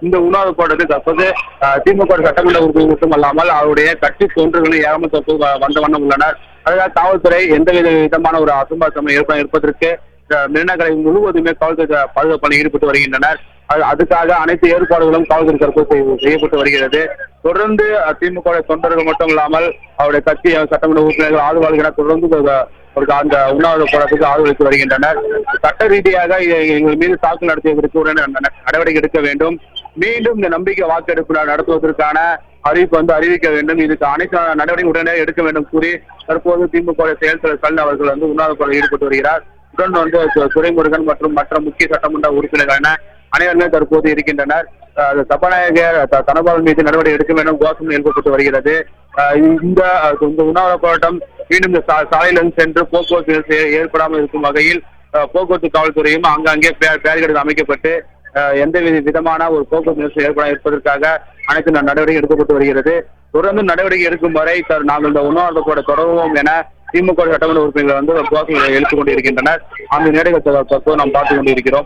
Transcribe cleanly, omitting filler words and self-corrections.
இந்த உண்ணாவிரத போராட்டத்தில் தற்போது திமுக சட்டமன்ற உறுப்பினர் மட்டுமல்லாமல் அவருடைய கட்சி தொண்டர்களும் ஏராளமாக தற்போது வந்த வண்ணம் உள்ளனர். அதனால் காவல்துறை விதமான ஒரு அசம்பாவிதம் இருப்பதற்கு மெரினா கடை முழுவதுமே காவல்துறை பாதுகாப்பு பணியில் ஈடுபட்டு வருகின்றனர். அதுக்காக அனைத்து ஏற்பாடுகளும் காவல்துறை தற்போது செய்யப்பட்டு வருகிறது. தொடர்ந்து திமுக தொண்டர்கள் மட்டும் இல்லாமல் அவருடைய கட்சி சட்டமன்ற உறுப்பினர்கள் ஆதரவாளர்கள் என தொடர்ந்து அந்த உண்ணாவிரத போராட்டத்துக்கு ஆதரவளித்து வருகின்றனர். சட்ட ரீதியாக எங்கள் மீது தாக்குதல் நடத்தியதற்கு உடனே நடவடிக்கை எடுக்க வேண்டும். மீண்டும் இந்த நம்பிக்கை வாக்கெடுப்பு நடத்துவதற்கான அறிவிப்பு அறிவிக்க வேண்டும். இதுக்கு அனைத்து நடவடிக்கை உடனே எடுக்க வேண்டும் கூறி தற்போது திமுக செயல் தலைவர் ஸ்டாலின் அவர்கள் உண்ணாவிரத போராட்டத்தில் ஈடுபட்டு வருகிறார். உடன் துரைமுருகன் மற்றும் மற்ற முக்கிய சட்டமன்ற உறுப்பினர்களான அனைவருமே தற்போது இருக்கின்றனர். சபாநாயகர் தனபால் மீது நடவடிக்கை எடுக்க வேண்டும் கோஷம் எழுப்பப்பட்டு வருகிறது. இந்த உண்ணாவிரத போராட்டம் மீண்டும் சாலையிலிருந்து சென்று போக்குவரத்து ஏற்படாமல் இருக்கும் வகையில் போக்குவரத்து காவல்துறையும் அங்கங்கே பேரிகேடுகள் அமைக்கப்பட்டு எந்த விதமான ஒரு போக்குவரத்து ஏற்படாமல் இருப்பதற்காக அனைத்து நடவடிக்கை எடுக்கப்பட்டு வருகிறது. தொடர்ந்து நடவடிக்கை எடுக்கும் வரை நாங்கள் இந்த உண்ணாவிரத போராட்டம் தொடருவோம் என திமுக சட்டமன்ற உறுப்பினர்கள் கோஷம் எழுத்துக் கொண்டிருக்கின்றனர். அந்த நேரத்தை நாம் பார்த்துக் கொண்டிருக்கிறோம்.